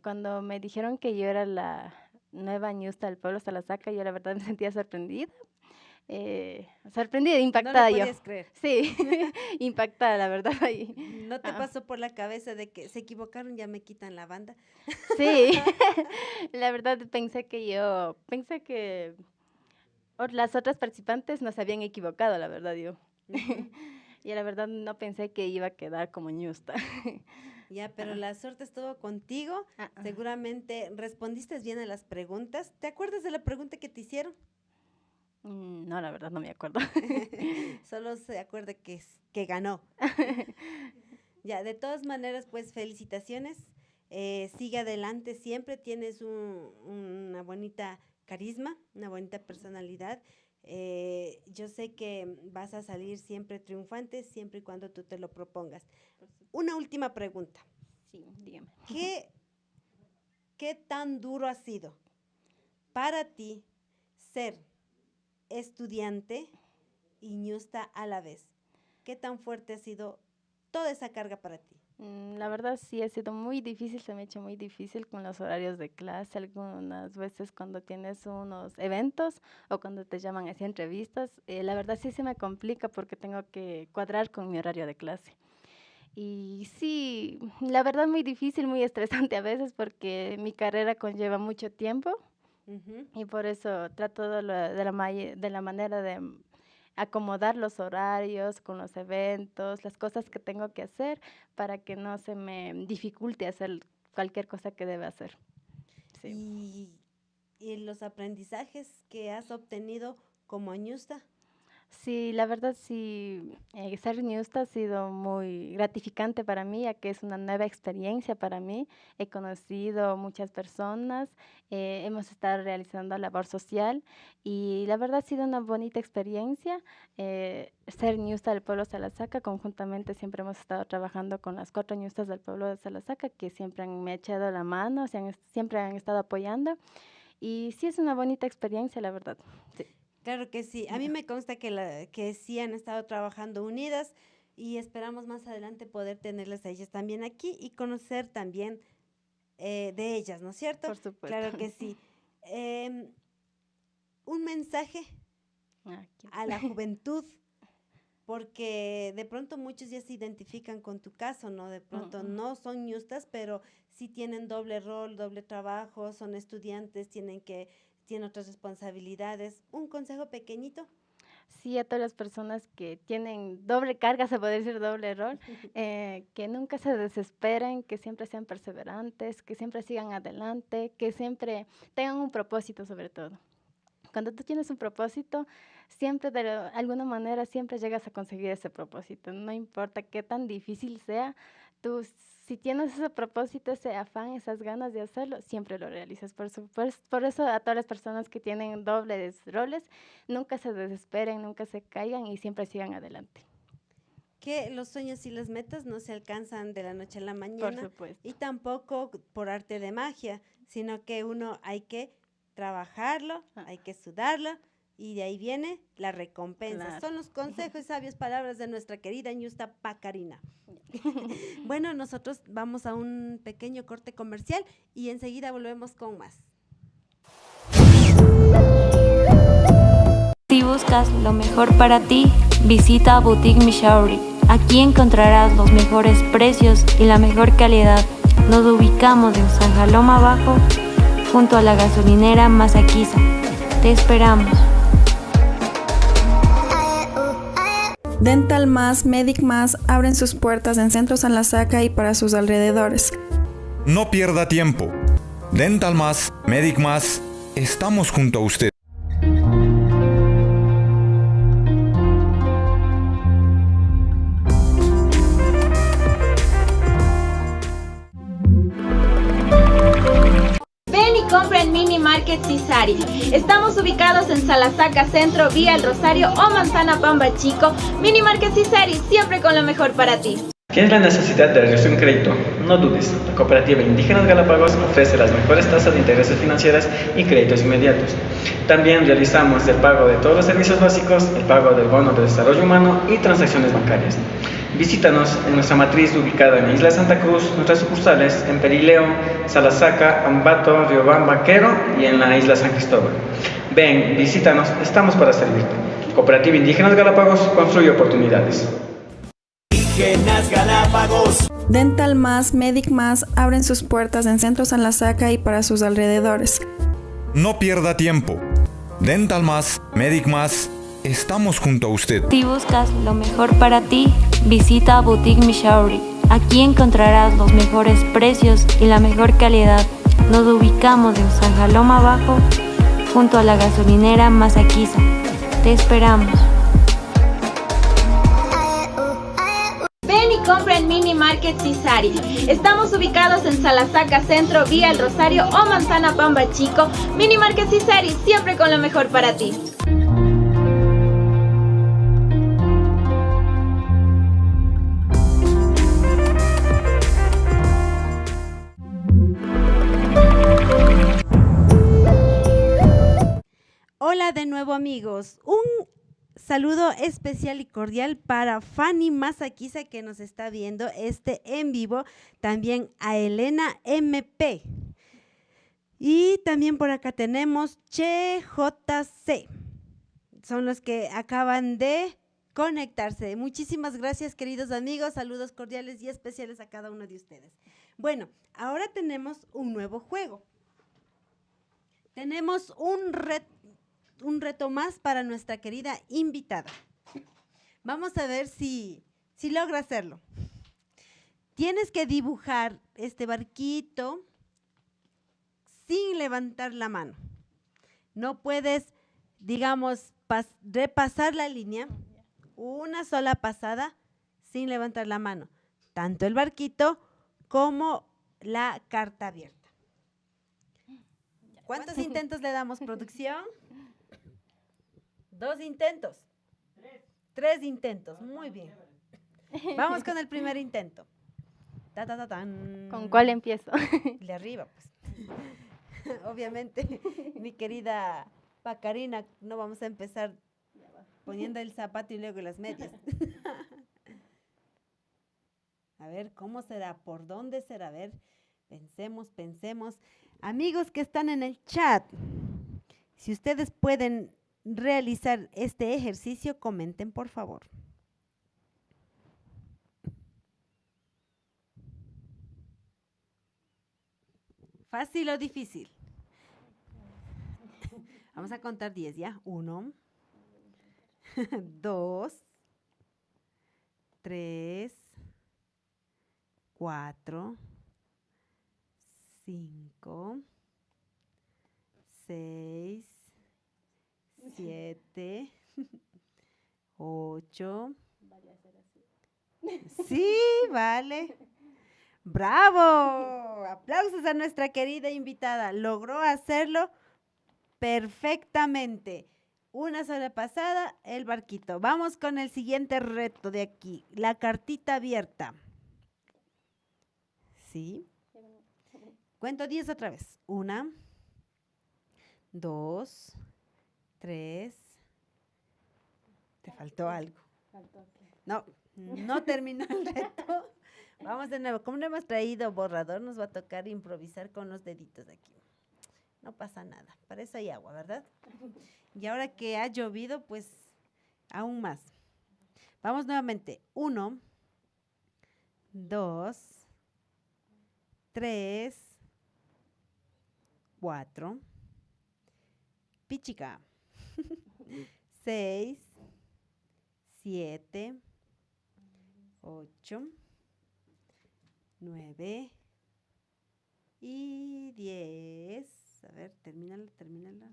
Speaker 2: Cuando me dijeron que yo era la nueva Ñusta del pueblo Salasaca, yo la verdad me sentía sorprendida. Sorprendida, impactada
Speaker 1: No lo
Speaker 2: yo.
Speaker 1: podías creer.
Speaker 2: Sí, impactada, la verdad. Ahí.
Speaker 1: ¿No te
Speaker 2: Ah.
Speaker 1: pasó por la cabeza de que se equivocaron, ya me quitan la banda?
Speaker 2: Sí, la verdad pensé que las otras participantes no se habían equivocado, la verdad yo. Y la verdad no pensé que iba a quedar como Ñusta.
Speaker 1: Ya, pero la suerte estuvo contigo. Seguramente respondiste bien a las preguntas. ¿Te acuerdas de la pregunta que te hicieron?
Speaker 2: No, la verdad no me acuerdo.
Speaker 1: Solo se acuerda que ganó. Ya, de todas maneras, pues felicitaciones. Sigue adelante siempre. Tienes una bonita carisma, una bonita personalidad. Yo sé que vas a salir siempre triunfante, siempre y cuando tú te lo propongas. Una última pregunta.
Speaker 2: Sí, dígame.
Speaker 1: ¿Qué tan duro ha sido para ti ser estudiante y Ñusta a la vez? ¿Qué tan fuerte ha sido toda esa carga para ti?
Speaker 2: La verdad sí ha sido muy difícil, se me ha hecho muy difícil con los horarios de clase, algunas veces cuando tienes unos eventos o cuando te llaman así a entrevistas, la verdad sí se me complica porque tengo que cuadrar con mi horario de clase. Y sí, la verdad muy difícil, muy estresante a veces porque mi carrera conlleva mucho tiempo y por eso trato de la manera de acomodar los horarios con los eventos, las cosas que tengo que hacer para que no se me dificulte hacer cualquier cosa que deba hacer. Sí.
Speaker 1: ¿Y los aprendizajes que has obtenido como Ñusta?
Speaker 2: Sí, la verdad sí, ser Ñusta ha sido muy gratificante para mí, ya que es una nueva experiencia para mí. He conocido muchas personas, hemos estado realizando labor social y la verdad ha sido una bonita experiencia. Ser Ñusta del pueblo Salasaca, conjuntamente siempre hemos estado trabajando con las 4 Ñustas del pueblo de Salasaca, que siempre me han echado la mano, siempre han estado apoyando. Y sí es una bonita experiencia, la verdad. Sí.
Speaker 1: Claro que sí. A mí me consta que sí han estado trabajando unidas y esperamos más adelante poder tenerles a ellas también aquí y conocer también de ellas, ¿no es cierto?
Speaker 2: Por supuesto.
Speaker 1: Claro que sí. Un mensaje a la juventud, porque de pronto muchos ya se identifican con tu caso, ¿no? De pronto no son ñustas, pero sí tienen doble rol, doble trabajo, son estudiantes, tienen otras responsabilidades. Un consejo pequeñito.
Speaker 2: Sí, a todas las personas que tienen doble carga, se puede decir doble rol, que nunca se desesperen, que siempre sean perseverantes, que siempre sigan adelante, que siempre tengan un propósito sobre todo. Cuando tú tienes un propósito, siempre de alguna manera siempre llegas a conseguir ese propósito. No importa qué tan difícil sea, tú si tienes ese propósito, ese afán, esas ganas de hacerlo, siempre lo realizas. Por eso a todas las personas que tienen dobles roles, nunca se desesperen, nunca se caigan y siempre sigan adelante.
Speaker 1: Que los sueños y las metas no se alcanzan de la noche a la mañana.
Speaker 2: Por supuesto.
Speaker 1: Y tampoco por arte de magia, sino que uno hay que trabajarlo, hay que sudarlo, y de ahí viene la recompensa.
Speaker 2: Claro.
Speaker 1: Son los consejos y sabias palabras de nuestra querida Ñusta Pacarina. Bueno, nosotros vamos a un pequeño corte comercial y enseguida volvemos con más.
Speaker 3: Si buscas lo mejor para ti, visita Boutique Mishauri. Aquí encontrarás los mejores precios y la mejor calidad. Nos ubicamos en San Jaloma Abajo, junto a la gasolinera Masaquiza. Te esperamos.
Speaker 4: Dental Más, Medic Más abren sus puertas en Centro San Lasaca y para sus alrededores.
Speaker 5: No pierda tiempo. Dental Más, Medic Más, estamos junto a usted.
Speaker 6: Ven y compra en Mini Market Cisari. Estamos ubicados en Salasaca Centro, Vía El Rosario o Manzana Pamba Chico. Mini Market Cisari, siempre con lo mejor para ti.
Speaker 7: ¿Tienes la necesidad de realizar un crédito? No dudes, la Cooperativa Indígenas Galápagos ofrece las mejores tasas de intereses financieras y créditos inmediatos. También realizamos el pago de todos los servicios básicos, el pago del bono de desarrollo humano y transacciones bancarias. Visítanos en nuestra matriz ubicada en la Isla Santa Cruz, nuestras sucursales en Perileo, Salasaca, Ambato, Riobamba, Quero y en la Isla San Cristóbal. Ven, visítanos, estamos para servirte. Cooperativa Indígenas Galápagos construye oportunidades.
Speaker 8: Indígenas Galápagos.
Speaker 4: Dental Más, Medic Más abren sus puertas en Centro San Lasaca y para sus alrededores.
Speaker 5: No pierda tiempo. Dental Más, Medic Más, estamos junto a usted.
Speaker 3: Si buscas lo mejor para ti, visita Boutique Mishauri. Aquí encontrarás los mejores precios y la mejor calidad. Nos ubicamos en San Jaloma Abajo, junto a la gasolinera Masaquiza. Te esperamos.
Speaker 6: Ven y compra en Mini Market Cisari. Estamos ubicados en Salasaca Centro, Vía El Rosario o Manzana Pamba Chico. Mini Market Cisari, siempre con lo mejor para ti.
Speaker 1: Hola de nuevo, amigos. Un saludo especial y cordial para Fanny Masaquiza, que nos está viendo en vivo. También a Elena MP. Y también por acá tenemos CheJC. Son los que acaban de conectarse. Muchísimas gracias, queridos amigos. Saludos cordiales y especiales a cada uno de ustedes. Bueno, ahora tenemos un nuevo juego. Tenemos un reto más para nuestra querida invitada. Vamos a ver si logra hacerlo. Tienes que dibujar este barquito sin levantar la mano. No puedes, digamos, repasar la línea una sola pasada sin levantar la mano. Tanto el barquito como la carta abierta. ¿Cuántos intentos le damos, producción? 2 intentos. 3 intentos, muy bien. Vamos con el primer intento. Tan.
Speaker 2: ¿Con cuál empiezo?
Speaker 1: El de arriba, pues. Obviamente, mi querida Pacarina, no vamos a empezar poniendo el zapato y luego las medias. A ver, ¿cómo será? ¿Por dónde será? A ver, pensemos. Amigos que están en el chat, si ustedes pueden realizar este ejercicio, comenten, por favor. ¿Fácil o difícil? Vamos a contar 10, ¿ya? 1, 2, 3, 4, 5, 6, 7, 8. Sí, vale. ¡Bravo! Aplausos a nuestra querida invitada. Logró hacerlo perfectamente. Una sola pasada, el barquito. Vamos con el siguiente reto de aquí. La cartita abierta. ¿Sí? Cuento 10 otra vez. 1, 2, 3. Te faltó algo. No, no terminó el reto. Vamos de nuevo. Como no hemos traído borrador, nos va a tocar improvisar con los deditos aquí. No pasa nada. Para eso hay agua, ¿verdad? Y ahora que ha llovido, pues aún más. Vamos nuevamente. 1, 2, 3, 4, pichica, 6, 7, 8, 9 y 10. A ver, termínala.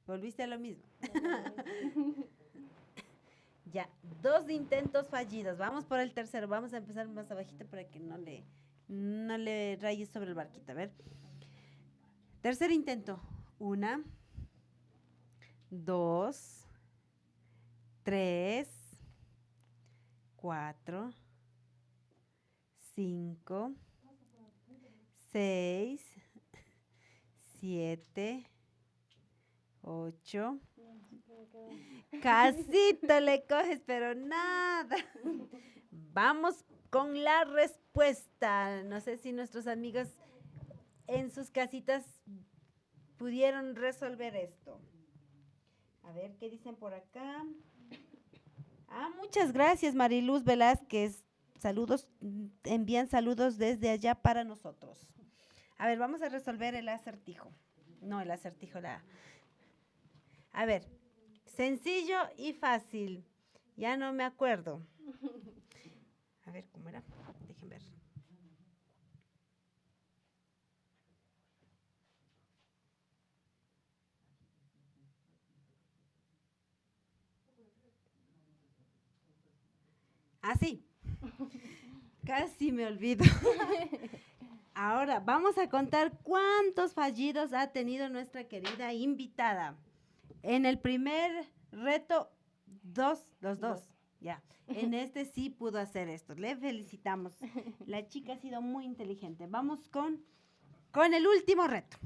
Speaker 1: Volviste a lo mismo. Ya, 2 intentos fallidos. Vamos por el tercero. Vamos a empezar más abajito para que no le rayes sobre el barquito. A ver. Tercer intento. 1, 2, 3, 4, 5, 6, 7, 8. Casito le coges, pero nada. Vamos con la respuesta. No sé si nuestros amigos en sus casitas pudieron resolver esto. A ver, ¿qué dicen por acá? Muchas gracias, Mariluz Velázquez. Saludos, envían saludos desde allá para nosotros. A ver, vamos a resolver el acertijo. No, el acertijo, A ver, sencillo y fácil. Ya no me acuerdo. A ver, ¿cómo era? Dejen ver. Sí. Casi me olvido. Ahora, vamos a contar cuántos fallidos ha tenido nuestra querida invitada. En el primer reto, los dos. Ya. En este sí pudo hacer esto. Le felicitamos. La chica ha sido muy inteligente. Vamos con el último reto.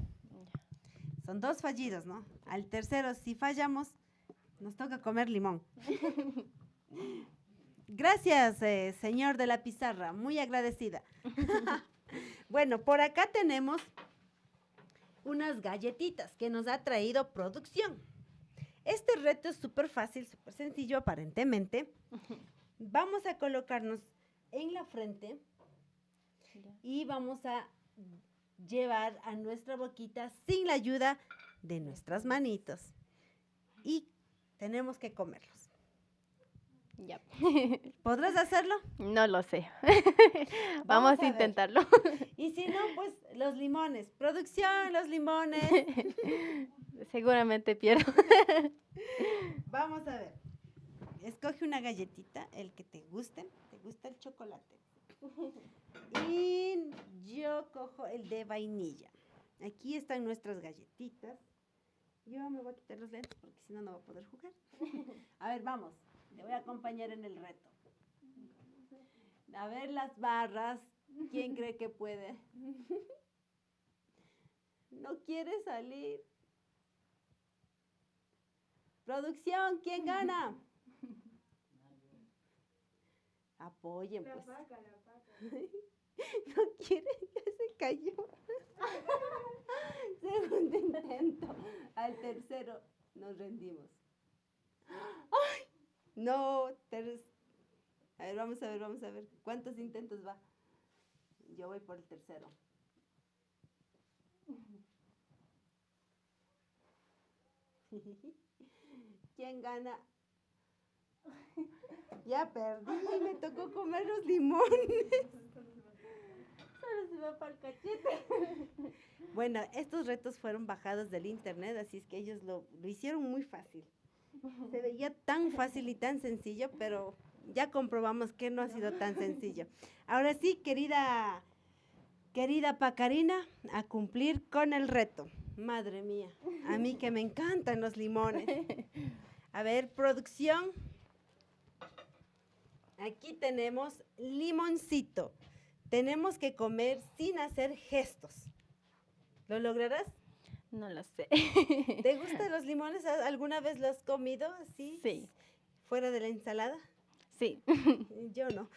Speaker 1: Son 2 fallidos, ¿no? Al tercero, si fallamos, nos toca comer limón. Gracias, señor de la pizarra. Muy agradecida. Bueno, por acá tenemos unas galletitas que nos ha traído producción. Este reto es súper fácil, súper sencillo aparentemente. Vamos a colocarnos en la frente y vamos a llevar a nuestra boquita sin la ayuda de nuestras manitos. Y tenemos que comerlos.
Speaker 2: Ya.
Speaker 1: ¿Podrás hacerlo?
Speaker 2: No lo sé. Vamos a intentarlo.
Speaker 1: Y si no, pues los limones. Producción, los limones.
Speaker 2: Seguramente pierdo.
Speaker 1: Vamos a ver. Escoge una galletita, el que te guste. ¿Te gusta el chocolate? Y yo cojo el de vainilla. Aquí están nuestras galletitas. Yo me voy a quitar los lentes porque si no, no voy a poder jugar. A ver, vamos. Te voy a acompañar en el reto. A ver las barras. ¿Quién cree que puede? No quiere salir. Producción, ¿quién gana? Apoyen, pues. No quiere, ya se cayó. Segundo intento. Al tercero nos rendimos. ¡Ay! No, a ver, vamos a ver. ¿Cuántos intentos va? Yo voy por el tercero. ¿Quién gana? Ya perdí, me tocó comer los limones. Solo se me fue el cachete. Bueno, estos retos fueron bajados del internet, así es que ellos lo hicieron muy fácil. Se veía tan fácil y tan sencillo, pero ya comprobamos que no ha sido tan sencillo. Ahora sí, querida Querida Pacarina, a cumplir con el reto. Madre mía, a mí que me encantan los limones. A ver, producción. Aquí tenemos limoncito. Tenemos que comer sin hacer gestos. ¿Lo lograrás?
Speaker 2: No lo sé.
Speaker 1: ¿Te gustan los limones? ¿Alguna vez los has comido así?
Speaker 2: Sí.
Speaker 1: ¿Fuera de la ensalada?
Speaker 2: Sí.
Speaker 1: Yo no.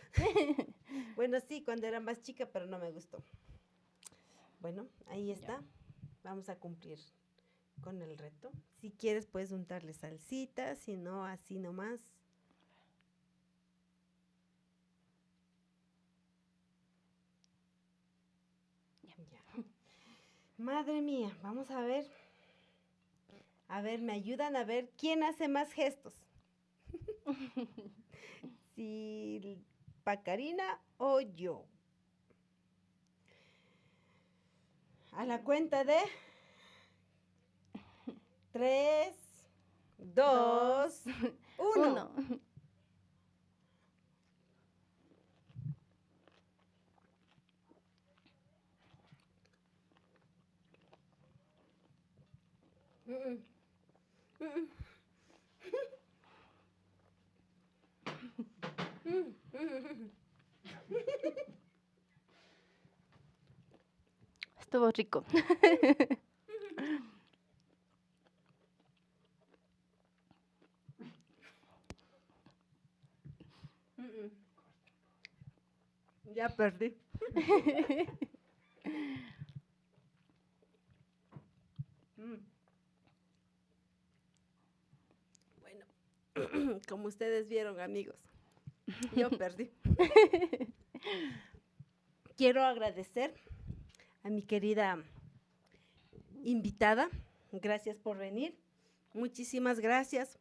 Speaker 1: Bueno, sí, cuando era más chica, pero no me gustó. Bueno, ahí está. Vamos a cumplir con el reto. Si quieres, puedes untarle salsita, si no, así nomás. Ya. Madre mía, vamos a ver. A ver, me ayudan a ver quién hace más gestos. Si Pacarina o yo. A la cuenta de 3, 2, 1.
Speaker 2: Estuvo rico.
Speaker 1: Ya perdí. Bueno, como ustedes vieron, amigos, yo perdí. Quiero agradecer a mi querida invitada. Gracias por venir. Muchísimas gracias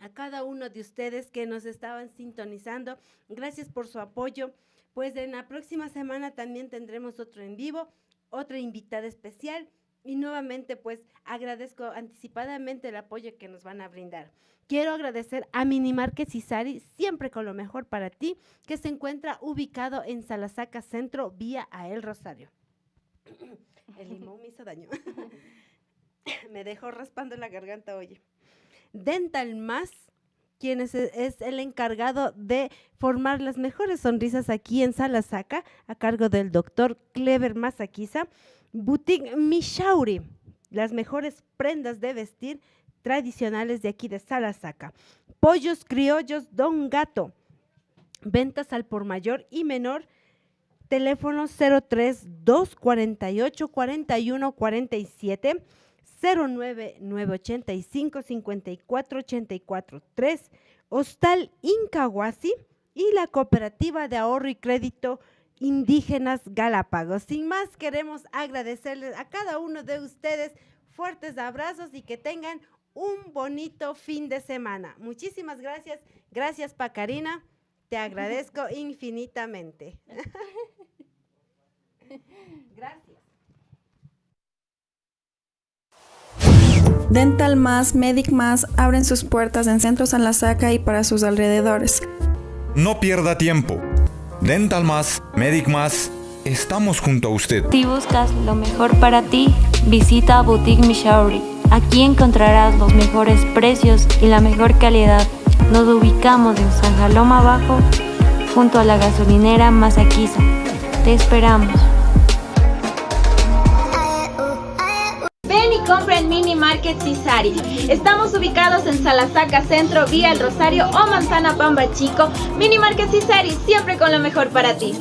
Speaker 1: a cada uno de ustedes que nos estaban sintonizando. Gracias por su apoyo. Pues en la próxima semana también tendremos otro en vivo, otra invitada especial. Y nuevamente, pues, agradezco anticipadamente el apoyo que nos van a brindar. Quiero agradecer a Minimarket Cisari, siempre con lo mejor para ti, que se encuentra ubicado en Salasaca Centro, vía a El Rosario. El limón me hizo daño. Me dejó raspando la garganta, oye. Dental Más, quien es el encargado de formar las mejores sonrisas aquí en Salasaca, a cargo del doctor Clever Masaquiza. Boutique Mishauri, las mejores prendas de vestir tradicionales de aquí de Salasaca. Pollos criollos Don Gato, ventas al por mayor y menor. Teléfono 03-248-4147, 09-985-5484-3, Hostal Incahuasi y la Cooperativa de Ahorro y Crédito Indígenas Galápagos. Sin más, queremos agradecerles a cada uno de ustedes, fuertes abrazos y que tengan un bonito fin de semana. Muchísimas gracias. Gracias, Pacarina. Te agradezco infinitamente. Gracias.
Speaker 4: Dental Más, Medic Más abren sus puertas en Centro Salasaca y para sus alrededores.
Speaker 5: No pierda tiempo. Dental Más, Medic Más, estamos junto a usted.
Speaker 3: Si buscas lo mejor para ti, visita Boutique Mishauri. Aquí encontrarás los mejores precios y la mejor calidad. Nos ubicamos en San Jaloma Abajo, junto a la gasolinera Masaquiza. Te esperamos.
Speaker 6: Ven y compra en Mini Market Cisari. Estamos ubicados en Salasaca Centro, vía El Rosario o Manzana Pamba Chico. Mini Market Cisari, siempre con lo mejor para ti.